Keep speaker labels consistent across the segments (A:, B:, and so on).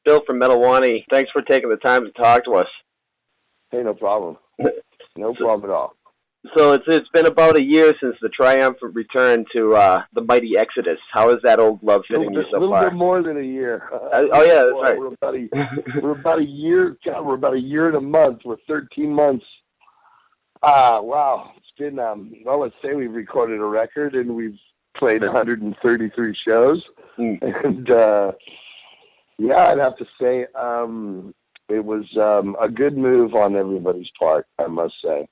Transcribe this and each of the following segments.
A: Bill from Metal Wani. Thanks for taking the time to talk to us.
B: Hey, no problem. No problem at all.
A: So it's been about a year since the triumphant return to the mighty Exodus. How is that old love fitting you so far?
B: A little bit more than a year.
A: Oh yeah, that's right.
B: We're about a year. God, we're about a year and a month. We're 13 months. Wow. It's been well. Let's say we've recorded a record and we've played 133 shows. And yeah, I'd have to say it was a good move on everybody's part, I must say.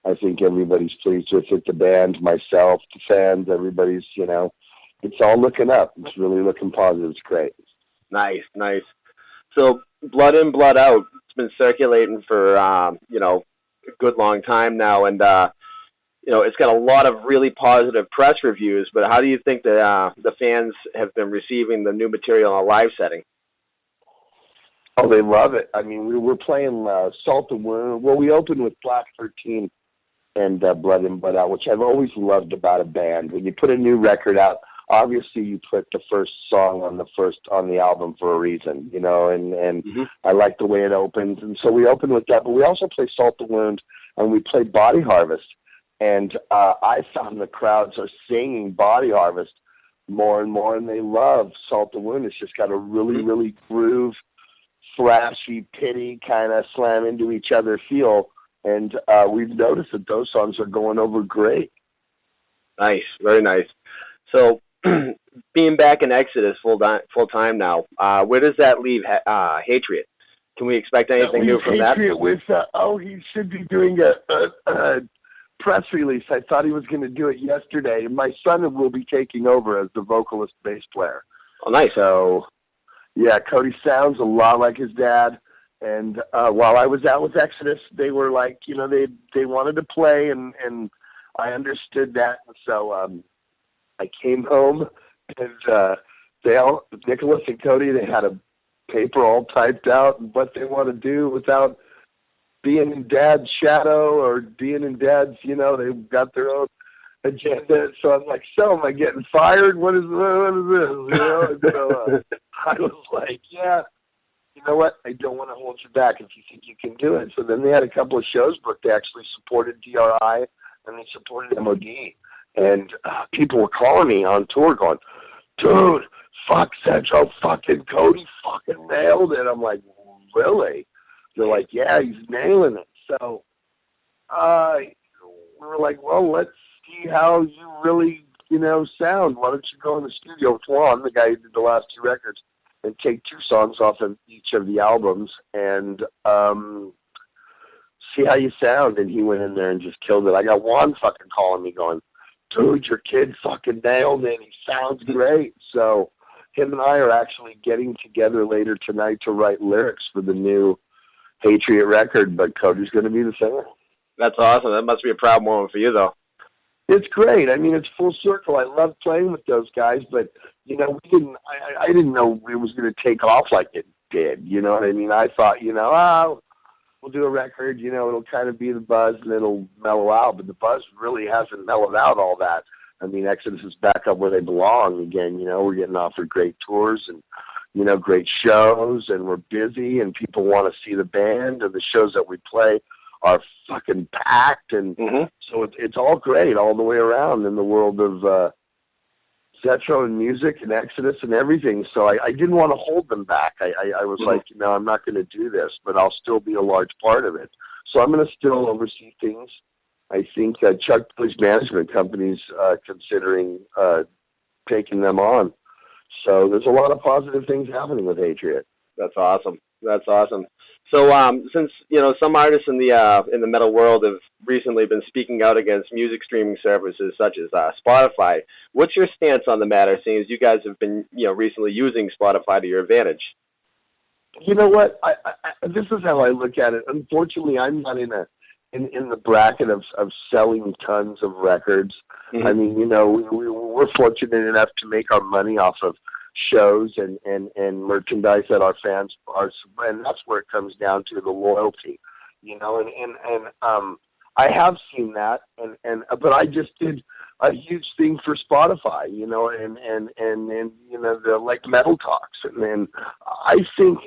B: I think everybody's pleased with it, the band, myself, the fans, everybody's, it's all looking up. It's really looking positive. It's great.
A: Nice. So Blood In, Blood Out, it's been circulating for, a good long time now. And, it's got a lot of really positive press reviews, but how do you think the fans have been receiving the new material in a live setting?
B: Oh, they love it. I mean, we were playing Salt and Wound. Well, we opened with Black 13 and Blood In, Blood Out, which I've always loved about a band. When you put a new record out, obviously you put the first song on the album for a reason, and
A: mm-hmm.
B: I like the way it opens. And so we opened with that, but we also play Salt and Wound, and we play Body Harvest. And I found the crowds are singing Body Harvest more and more, and they love Salt and Wound. It's just got a really, really groove, thrashy, pity, kind of slam into each other feel. And we've noticed that those songs are going over great.
A: Nice, very nice. So, being back in Exodus full time now, where does that leave Hatriot? Can we expect anything new from that?
B: Hatriot with he should be doing a press release. I thought he was going to do it yesterday. My son will be taking over as the vocalist bass player.
A: Oh, nice.
B: So, yeah, Cody sounds a lot like his dad. And while I was out with Exodus, they were like, they wanted to play, and I understood that. And so I came home, and Nicholas and Cody, they had a paper all typed out and what they want to do without being in Dad's shadow or being in Dad's, they've got their own agenda. So I'm like, so am I getting fired? What is this? And so I was like, yeah. You know what? I don't want to hold you back if you think you can do it. So then they had a couple of shows booked. They actually supported DRI and they supported MOD. And people were calling me on tour going, dude, fuck Zetro, fucking Cody fucking nailed it. I'm like, really? They're like, yeah, he's nailing it. So we were like, well, let's see how you really, sound. Why don't you go in the studio with Juan, the guy who did the last two records, and take two songs off of each of the albums and see how you sound. And he went in there and just killed it. I got Juan fucking calling me going, dude, your kid fucking nailed it. He sounds great. So him and I are actually getting together later tonight to write lyrics for the new Hatriot record, but Cody's going to be the singer.
A: That's awesome. That must be a proud moment for you, though.
B: It's great. I mean, it's full circle. I love playing with those guys, but I didn't know it was going to take off like it did. You know what I mean? I thought, we'll do a record. It'll kind of be the buzz and it'll mellow out, but the buzz really hasn't mellowed out all that. I mean, Exodus is back up where they belong again. We're getting offered great tours and great shows, and we're busy, and people want to see the band, and the shows that we play are fucking packed, and so it's all great all the way around in the world of Zetro and music and Exodus and everything. So I didn't want to hold them back. I was like, I'm not going to do this, but I'll still be a large part of it. So I'm going to still oversee things. I think Chuck Billy's management company's considering taking them on. So there's a lot of positive things happening with Hatriot.
A: That's awesome. So since some artists in the metal world have recently been speaking out against music streaming services such as Spotify, what's your stance on the matter, seeing as you guys have been recently using Spotify to your advantage?
B: You know what? This is how I look at it. Unfortunately, I'm not in the bracket of selling tons of records. Mm-hmm. I mean, we're fortunate enough to make our money off of shows and merchandise that our fans are, and that's where it comes down to the loyalty, and I have seen that, but I just did a huge thing for Spotify, and the like Metal Talks, and I think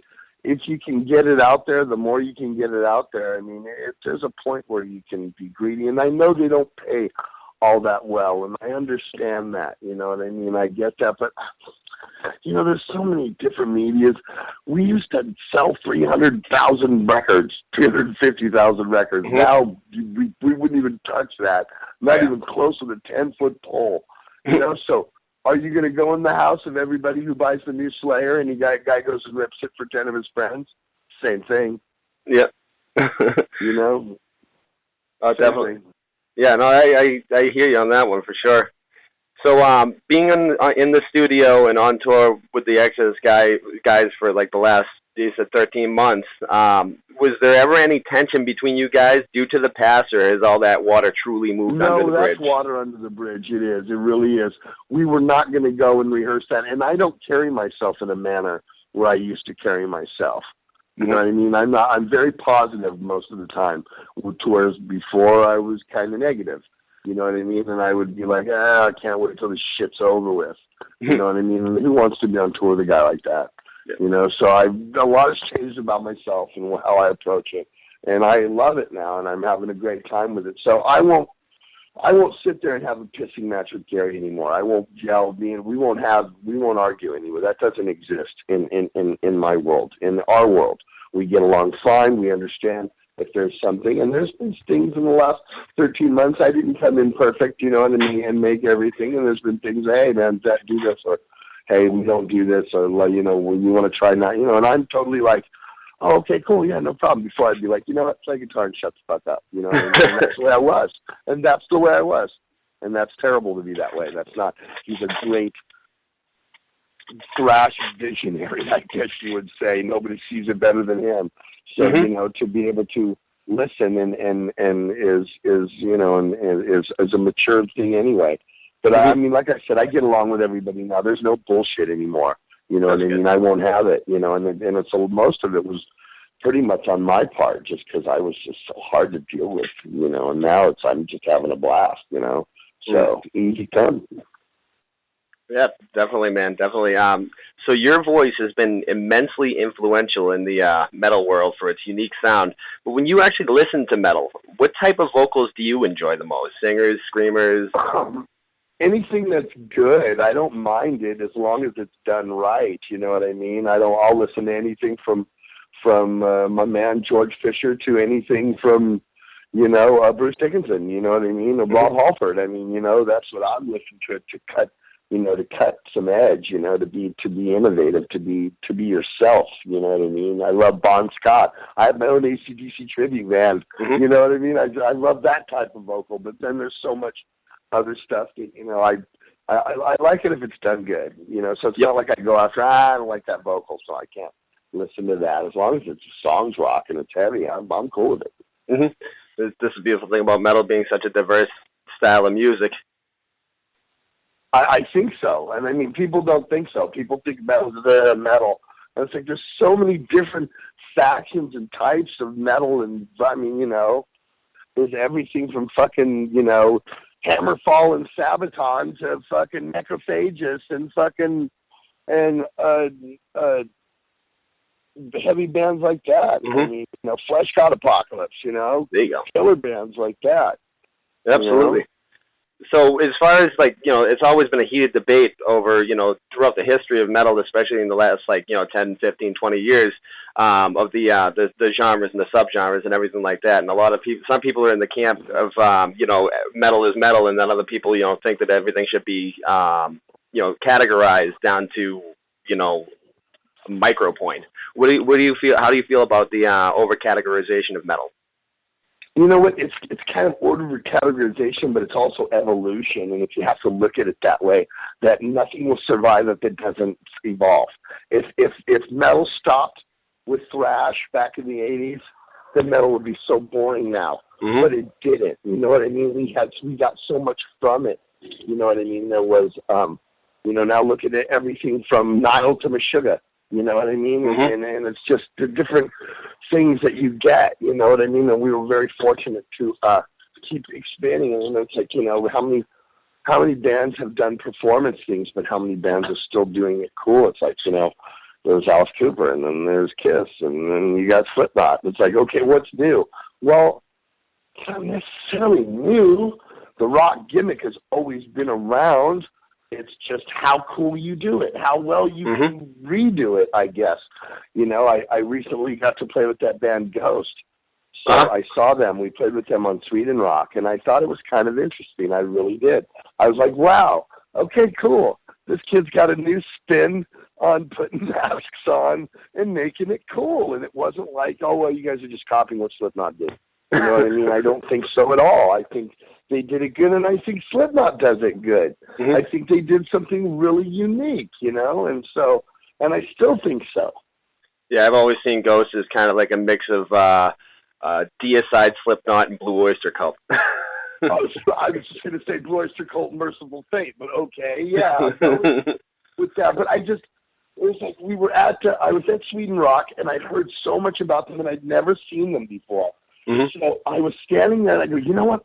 B: if you can get it out there, the more you can get it out there. I mean, there's a point where you can be greedy, and I know they don't pay all that well, and I understand that, you know what I mean? I get that, but, you know, there's so many different medias. We used to sell 300,000 records, 350,000 records.
A: Mm-hmm.
B: Now, we wouldn't even touch that, not even close to the 10-foot pole, you know, so are you going to go in the house of everybody who buys the new Slayer and the guy goes and rips it for 10 of his friends? Same thing.
A: Yeah.
B: You know?
A: Oh, definitely. Yeah, no, I hear you on that one for sure. So, being in the studio and on tour with the Exodus guys for like the last, you said 13 months, was there ever any tension between you guys due to the past, or has all that water truly moved under the bridge?
B: No, that's water under the bridge. It is. It really is. We were not going to go and rehearse that, and I don't carry myself in a manner where I used to carry myself. You know what I mean? I'm very positive most of the time, whereas before I was kind of negative. You know what I mean? And I would be like, I can't wait till this shit's over with. You know what I mean? And who wants to be on tour with a guy like that? Yeah. You know, so a lot has changed about myself and how I approach it. And I love it now, and I'm having a great time with it. So I won't sit there and have a pissing match with Gary anymore. I won't yell. We won't argue anymore. That doesn't exist in my world. In our world, we get along fine. We understand if there's something, and there's been things in the last 13 months. I didn't come in perfect, you know what I mean, and make everything. And there's been things, hey man, do this, or hey, we don't do this, or you know, when you want to try not, you know. And I'm totally like, oh, okay, cool, yeah, no problem. Before I'd be like, you know what, play guitar and shut the fuck up, you know. And that's the way I was, and that's the way I was, and that's terrible to be that way. That's not. He's a great thrash visionary, I guess you would say. Nobody sees it better than him. So, you know, to be able to listen and is you know, and is a mature thing anyway. But I mean, like I said, I get along with everybody now. There's no bullshit anymore. You know what I mean? I won't have it, you know, and it's most of it was pretty much on my part, just because I was just so hard to deal with, you know, and now I'm just having a blast, you know. So easy come.
A: Yeah, definitely, man, definitely. So your voice has been immensely influential in the metal world for its unique sound. But when you actually listen to metal, what type of vocals do you enjoy the most? Singers, screamers?
B: Anything that's good. I don't mind it as long as it's done right. You know what I mean? I'll listen to anything from my man George Fisher to anything from, you know, Bruce Dickinson. You know what I mean? Or Bob Halford. I mean, you know, that's what I'm listening to cut. You know, to cut some edge, you know, to be innovative, to be yourself, you know what I mean? I love Bon Scott. I have my own AC/DC tribute band, you know what I mean? I love that type of vocal, but then there's so much other stuff that, you know, I like it if it's done good, you know, so it's not like I go after, I don't like that vocal, so I can't listen to that. As long as it's songs rock and it's heavy, I'm cool with it.
A: This is the beautiful thing about metal being such a diverse style of music.
B: I think so. And I mean, people don't think so. People think metal is metal. And it's like there's so many different factions and types of metal. And I mean, you know, there's everything from fucking, you know, Hammerfall and Sabaton to fucking Necrophagous and fucking, and heavy bands like that. I mean, you know, Flesh God Apocalypse, you know?
A: There you go.
B: Killer bands like that.
A: Absolutely. You know? So as far as, like, you know, it's always been a heated debate over, you know, throughout the history of metal, especially in the last, like, you know, 10, 15, 20 years, of the genres and the subgenres and everything like that. And a lot of people, some people are in the camp of, you know, metal is metal, and then other people, you know, think that everything should be, you know, categorized down to, you know, a micro point. What do you feel? How do you feel about the over-categorization of metal?
B: You know what? It's kind of order categorization, but it's also evolution. And if you have to look at it that way, that nothing will survive if it doesn't evolve. If metal stopped with thrash back in the 80s, then metal would be so boring now. But it didn't. You know what I mean? We got so much from it. You know what I mean? There was, you know, now look at it, everything from Nile to Meshuggah. You know what I mean? And it's just the different things that you get, you know what I mean? And we were very fortunate to keep expanding. And it's like, you know, how many bands have done performance things, but how many bands are still doing it cool? It's like, you know, there's Alice Cooper, and then there's Kiss, and then you got Slipknot. It's like, okay, what's new? Well, it's not necessarily new. The rock gimmick has always been around. It's just how cool you do it, how well you can redo it, I guess. You know, I recently got to play with that band Ghost. So I saw them. We played with them on Sweden Rock, and I thought it was kind of interesting. I really did. I was like, wow, okay, cool. This kid's got a new spin on putting masks on and making it cool. And it wasn't like, oh, well, you guys are just copying what Slipknot did. You know what I mean? I don't think so at all. I think they did it good, and I think Slipknot does it good. I think they did something really unique, you know? And I still think so.
A: Yeah, I've always seen Ghost as kind of like a mix of Deicide, Slipknot, and Blue Oyster Cult.
B: I was just going to say Blue Oyster Cult and Merciful Fate, but okay, yeah. With that, but it was like I was at Sweden Rock, and I'd heard so much about them, and I'd never seen them before. So I was standing there, and I go, you know what?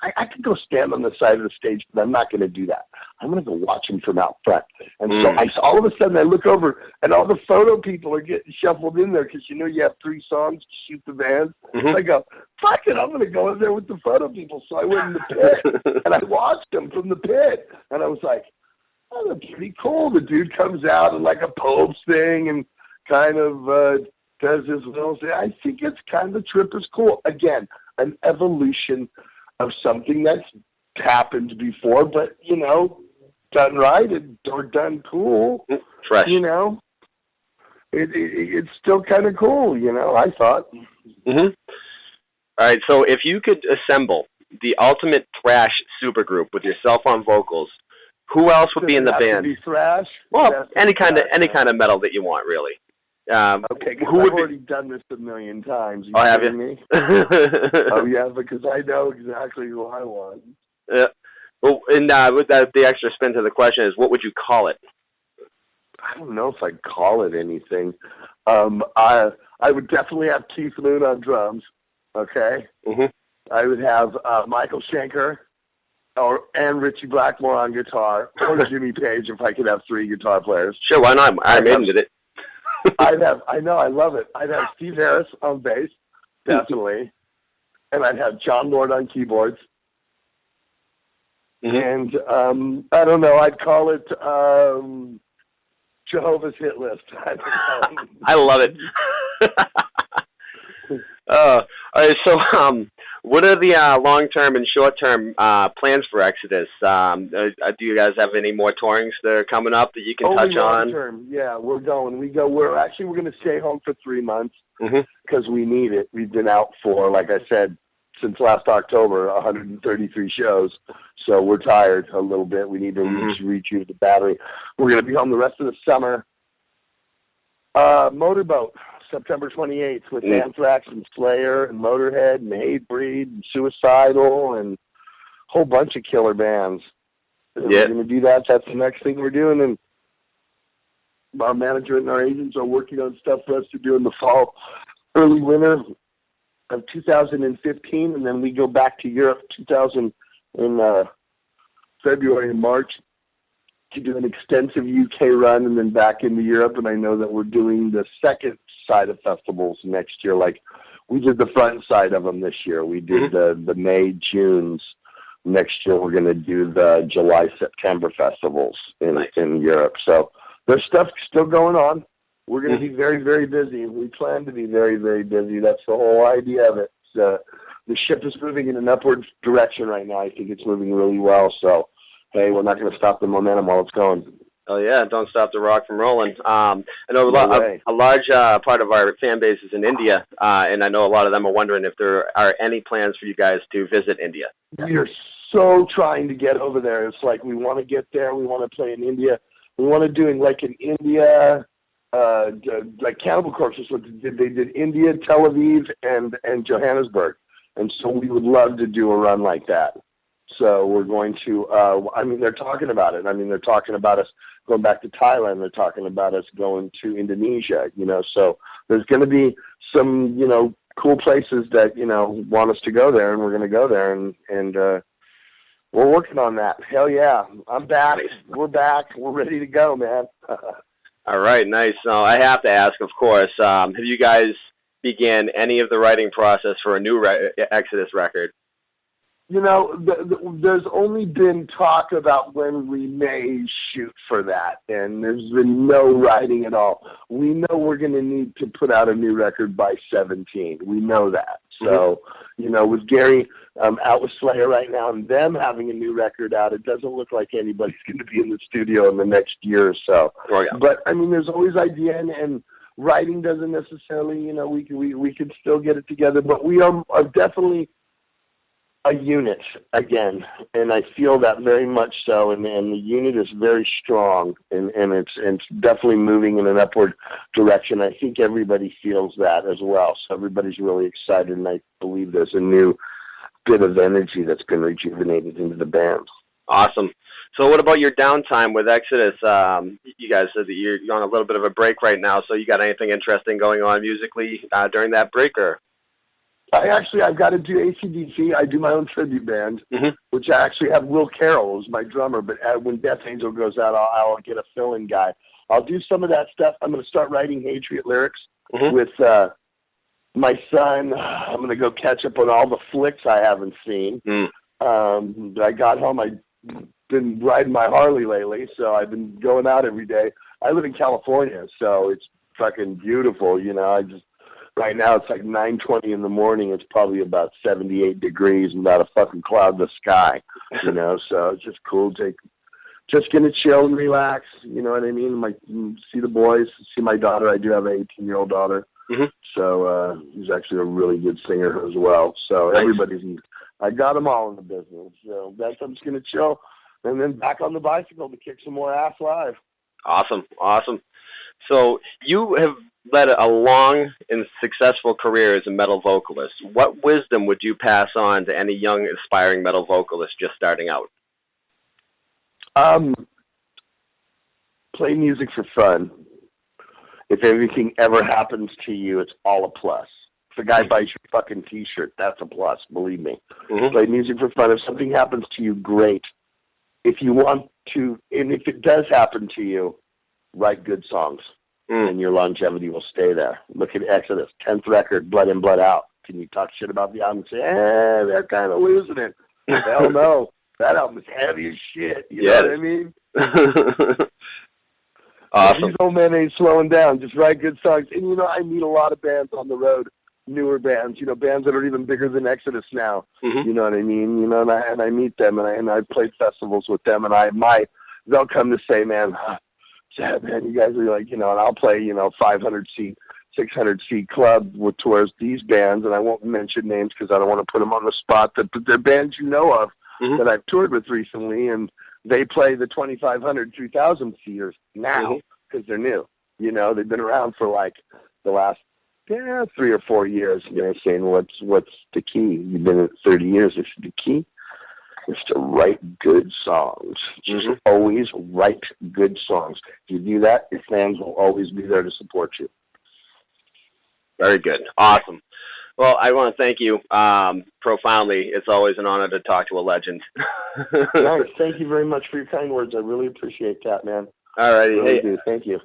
B: I could go stand on the side of the stage, but I'm not going to do that. I'm going to go watch them from out front. And so all of a sudden, I look over, and all the photo people are getting shuffled in there because, you know, you have 3 songs to shoot the band. I go, fuck it, I'm going to go in there with the photo people. So I went in the pit, and I watched them from the pit. And I was like, oh, that's pretty cool. The dude comes out in like a Pope's thing and kind of does his little thing. I think it's kind of trip is cool. Again, an evolution of something that's happened before, but, you know, done right or done cool.
A: Fresh.
B: You know, it's still kind of cool, you know, I thought.
A: All right, so if you could assemble the ultimate thrash supergroup with yourself on vocals, who else would be in the band?
B: Be thrash?
A: Well, any kind of metal that you want, really.
B: Okay, I've already done this a million times.
A: Oh, have you?
B: Me? Oh, yeah, because I know exactly who I want.
A: Yeah. Well, and with that, the extra spin to the question is, what would you call it?
B: I don't know if I'd call it anything. I would definitely have Keith Moon on drums. Okay. I would have Michael Schenker and Richie Blackmore on guitar, or Jimmy Page if I could have 3 guitar players.
A: Sure, why not? Iron Maiden did it.
B: I know, I love it. I'd have Steve Harris on bass, definitely. And I'd have John Lord on keyboards. And I don't know, I'd call it Jehovah's Hit List. I don't know.
A: I love it. All right, so what are the long-term and short-term plans for Exodus? Do you guys have any more tourings that are coming up that you can touch on?
B: Long-term, yeah, we're going. We're going to stay home for 3 months because we need it. We've been out for, like I said, since last October, 133 shows. So we're tired a little bit. We need to rejuve the battery. We're going to be home the rest of the summer. Motorboat. September 28th with Anthrax and Slayer and Motorhead and Hatebreed and Suicidal and a whole bunch of killer bands. We're going to do that. That's the next thing we're doing. And our manager and our agents are working on stuff for us to do in the fall, early winter of 2015. And then we go back to Europe in February and March to do an extensive UK run and then back into Europe. And I know that we're doing the second side of festivals next year. Like we did the front side of them this year. We did the May, Junes. Next year we're going to do the July, September festivals in Europe. So there's stuff still going on. We're going to be very, very busy. We plan to be very, very busy. That's the whole idea of it. The ship is moving in an upward direction right now. I think it's moving really well. So, hey, we're not going to stop the momentum while it's going.
A: Oh, yeah, don't stop the rock from rolling. I know a large part of our fan base is in India, and I know a lot of them are wondering if there are any plans for you guys to visit India.
B: We are so trying to get over there. It's like we want to get there. We want to play in India. We want to do in India, like Cannibal Corpse is what they did India, Tel Aviv, and Johannesburg. And so we would love to do a run like that. So we're going to, they're talking about it. They're talking about us going back to Thailand. They're talking about us going to Indonesia, so there's going to be some, cool places that, want us to go there, and we're going to go there, and we're working on that. Hell yeah. I'm back. We're back. We're ready to go, man.
A: All right, nice. Now, I have to ask, of course, have you guys began any of the writing process for a new Exodus record?
B: There's only been talk about when we may shoot for that, and there's been no writing at all. We know we're going to need to put out a new record by 17. We know that. So, with Gary out with Slayer right now and them having a new record out, it doesn't look like anybody's going to be in the studio in the next year or so.
A: Oh, yeah.
B: But, there's always idea, and writing doesn't necessarily, we can still get it together. But we are definitely a unit again, and I feel that very much so, and the unit is very strong, and it's definitely moving in an upward direction. I think everybody feels that as well, so everybody's really excited, and I believe there's a new bit of energy that's been rejuvenated into the band.
A: Awesome. So what about your downtime with Exodus? You guys said that you're on a little bit of a break right now, so you got anything interesting going on musically during that break, or?
B: I've got to do AC/DC. I do my own tribute band, which I actually have Will Carroll as my drummer, but when Death Angel goes out, I'll get a fill-in guy. I'll do some of that stuff. I'm going to start writing Hatriot lyrics with my son. I'm going to go catch up on all the flicks I haven't seen. I got home. I've been riding my Harley lately, so I've been going out every day. I live in California, so it's fucking beautiful. Right now it's like 9:20 in the morning. It's probably about 78 degrees and not a fucking cloud in the sky, so it's just cool. Just gonna chill and relax, you know what I mean? See the boys, see my daughter. I do have an 18-year-old daughter, so he's actually a really good singer as well. So I got them all in the business. So I'm just gonna chill and then back on the bicycle to kick some more ass live.
A: Awesome. So you have led a long and successful career as a metal vocalist. What wisdom would you pass on to any young, aspiring metal vocalist just starting out?
B: Play music for fun. If everything ever happens to you, it's all a plus. If a guy buys your fucking T-shirt, that's a plus, believe me. Play music for fun. If something happens to you, great. If you want to, and if it does happen to you, write good songs. And your longevity will stay there. Look at Exodus, 10th record, Blood In, Blood Out. Can you talk shit about the album and say, they're kind of losing it? Hell no. That album is heavy as shit. You know what I mean?
A: Awesome.
B: These old men ain't slowing down. Just write good songs. And, I meet a lot of bands on the road, newer bands, bands that are even bigger than Exodus now. You know what I mean? And I meet them, and I've played festivals with them, and they'll come to say, man, man, you guys are like, and I'll play, 500-seat, 600-seat club with tours, these bands, and I won't mention names because I don't want to put them on the spot, but they're bands of that I've toured with recently, and they play the 2,500, 3,000 seaters now because they're new. They've been around for like the last 3 or 4 years, and they're saying, what's the key? You've been at 30 years. It's the key is to write good songs. Just always write good songs. If you do that, your fans will always be there to support you.
A: Very good. Awesome. Well, I want to thank you profoundly. It's always an honor to talk to a legend.
B: Nice. Thank you very much for your kind words. I really appreciate that, man.
A: All righty.
B: Really do. Thank you.